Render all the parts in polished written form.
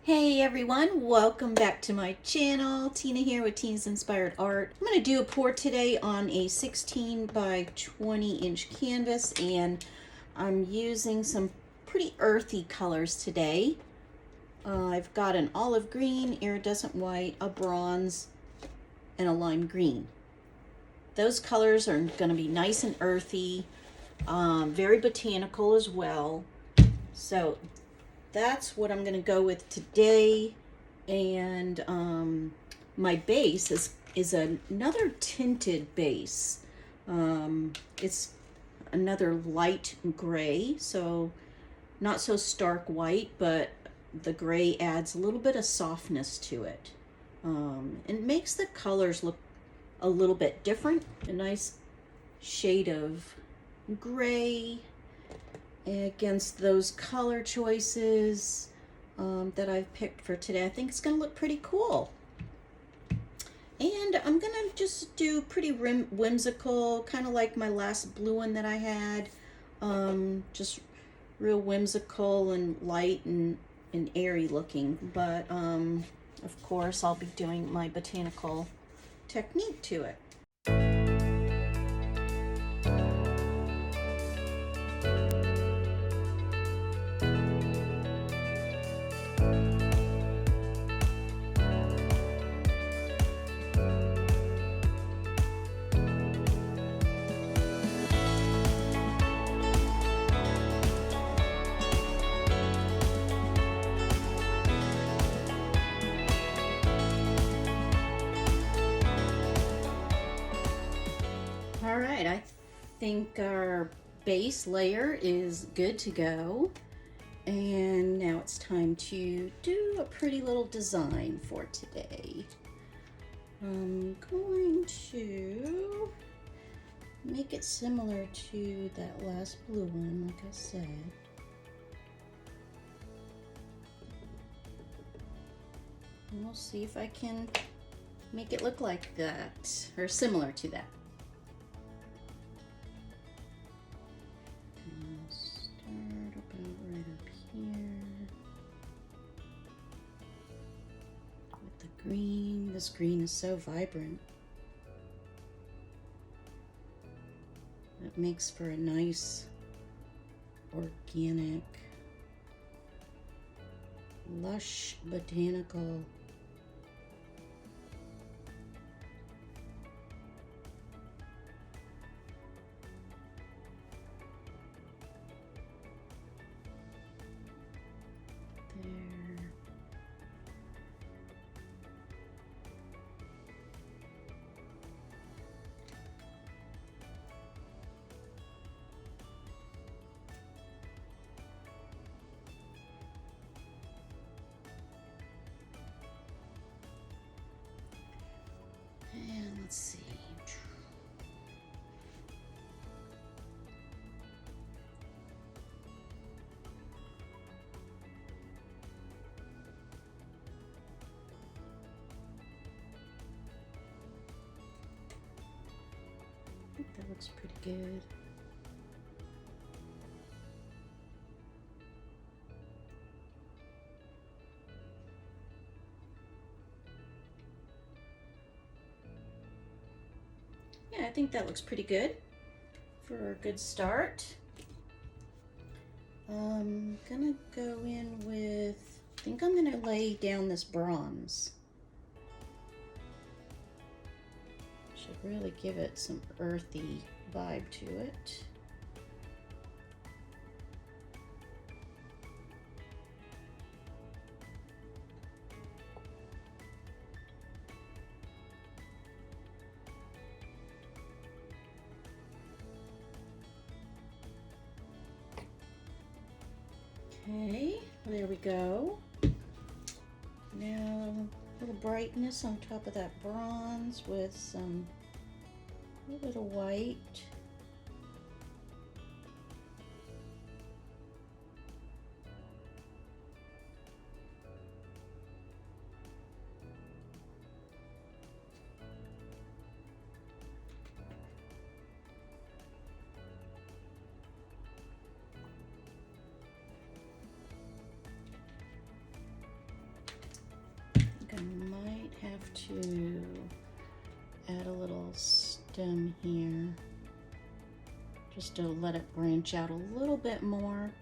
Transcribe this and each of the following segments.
Hey everyone, welcome back to my channel. Tina here with Tina's Inspired Art. I'm going to do a pour today on a 16 by 20 inch canvas, and I'm using some pretty earthy colors today. I've got an olive green, iridescent white, a bronze, and a lime green. Those colors are going to be nice and earthy, very botanical as well. So that's what I'm going to go with today. And my base is another tinted base. It's another light gray, so not so stark white, but the gray adds a little bit of softness to it. And makes the colors look a little bit different. A nice shade of gray against those color choices that I've picked for today. I think it's going to look pretty cool. And I'm going to just do pretty whimsical, kind of like my last blue one that I had. Just real whimsical and light and airy looking. But of course I'll be doing my botanical technique to it. All right, I think our base layer is good to go. And now it's time to do a pretty little design for today. I'm going to make it similar to that last blue one, like I said. And we'll see if I can make it look like that, or similar to that. Green. This green is so vibrant. It makes for a nice, organic, lush, botanical let's see. I think that looks pretty good. Yeah, I think that looks pretty good for a good start. I'm gonna go in with, I think I'm gonna lay down this bronze. Should really give it some earthy vibe to it. Okay, there we go. Now a little brightness on top of that bronze with some a little bit of white. to add a little stem here, just to let it branch out a little bit more.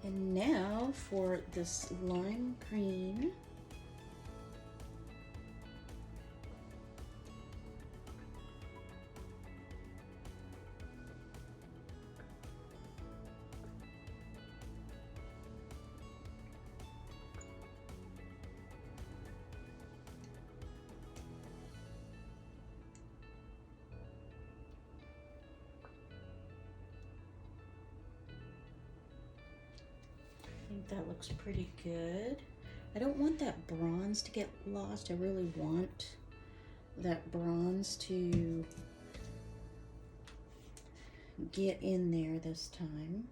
And now for this lime green. I think that looks pretty good. I don't want that bronze to get lost. I really want that bronze to get in there this time.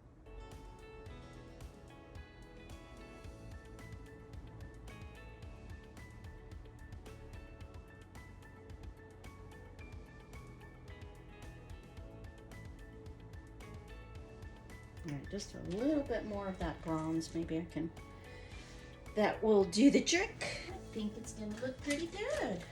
All right, just a little bit more of that bronze. Maybe I can, that will do the trick. I think it's gonna look pretty good.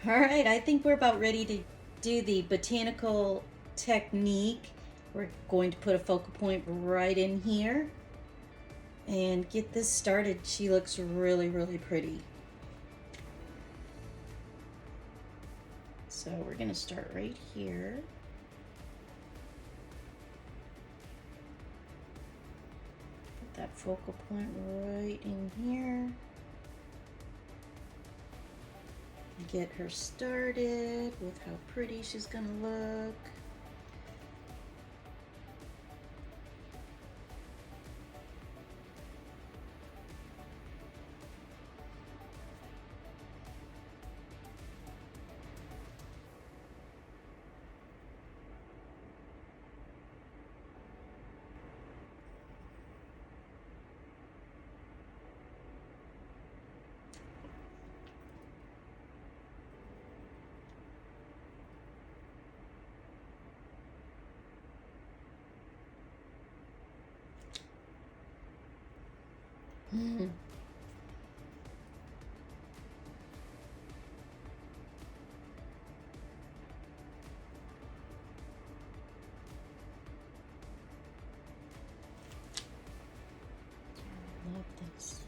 All right, I think we're about ready to do the botanical technique. We're going to put a focal point right in here and get this started. She looks really, really pretty. So we're gonna start right here. Put that focal point right in here. Get her started with how pretty she's gonna look. Mm. I love this.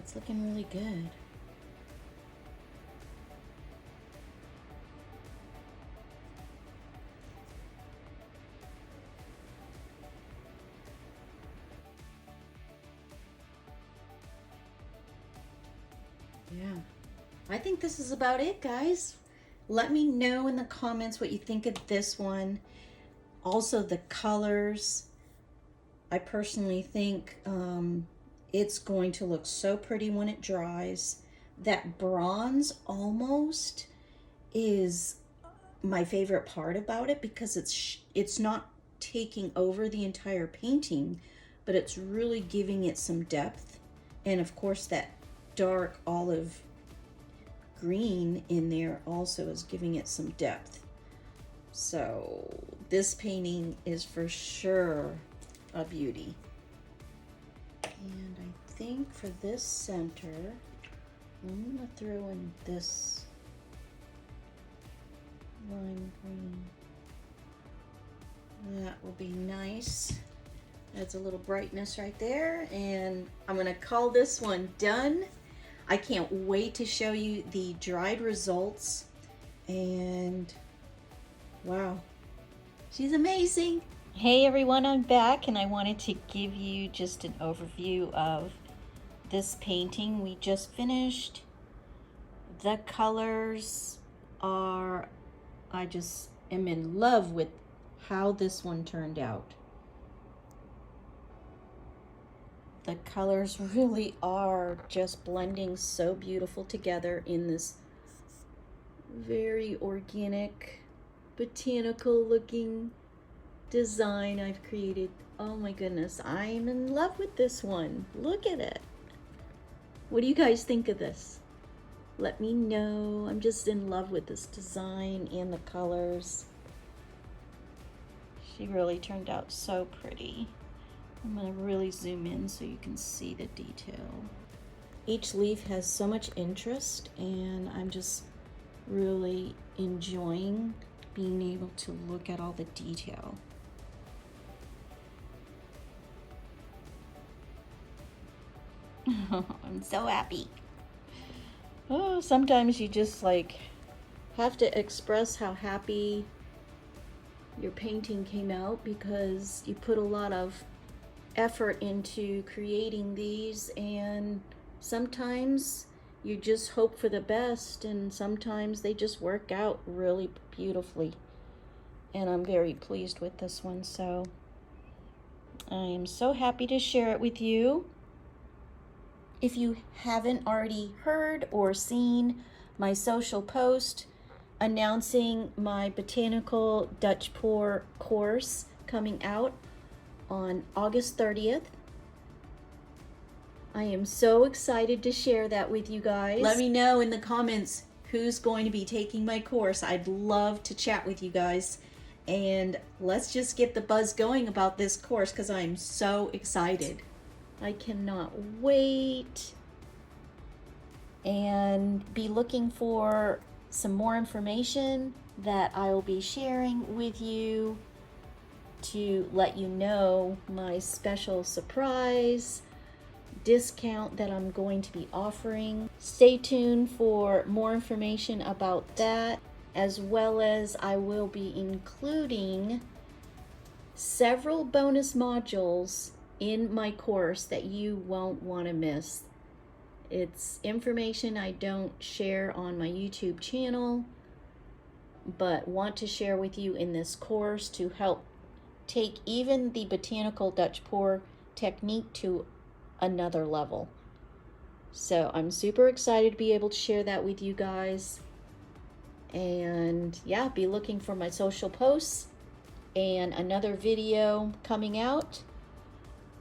it's looking really good. Yeah, I think this is about it, guys. Let me know in the comments what you think of this one. Also, the colors. I personally think it's going to look so pretty when it dries. That bronze almost is my favorite part about it because it's not taking over the entire painting, but it's really giving it some depth. And of course, that dark olive green in there also is giving it some depth. So this painting is for sure a beauty. And I think for this center, I'm gonna throw in this lime green. That will be nice. Adds a little brightness right there. And I'm gonna call this one done. I can't wait to show you the dried results. And wow, she's amazing. Hey everyone, I'm back and I wanted to give you just an overview of this painting we just finished. The colors are, I just am in love with how this one turned out. The colors really are just blending so beautiful together in this very organic, botanical looking design I've created. Oh my goodness, I'm in love with this one. Look at it. What do you guys think of this? Let me know. I'm just in love with this design and the colors. She really turned out so pretty. I'm going to really zoom in so you can see the detail. Each leaf has so much interest and I'm just really enjoying being able to look at all the detail. I'm so happy. Oh, sometimes you just like have to express how happy your painting came out because you put a lot of effort into creating these, and sometimes you just hope for the best and sometimes they just work out really beautifully. And I'm very pleased with this one, so I am so happy to share it with you. If you haven't already heard or seen my social post announcing my Botanical Dutch Pour course coming out on August 30th, I am so excited to share that with you guys. Let me know in the comments who's going to be taking my course. I'd love to chat with you guys. And let's just get the buzz going about this course because I'm so excited. I cannot wait. And be looking for some more information that I will be sharing with you to let you know my special surprise discount that I'm going to be offering. Stay tuned for more information about that, as well as I will be including several bonus modules in my course that you won't want to miss. It's information I don't share on my YouTube channel, but want to share with you in this course to help take even the Botanical Dutch Pour technique to another level. So I'm super excited to be able to share that with you guys. And yeah, be looking for my social posts and another video coming out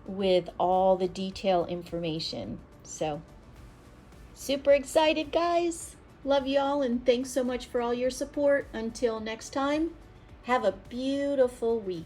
with all the detail information. So super excited, guys. Love y'all and thanks so much for all your support. Until next time, have a beautiful week.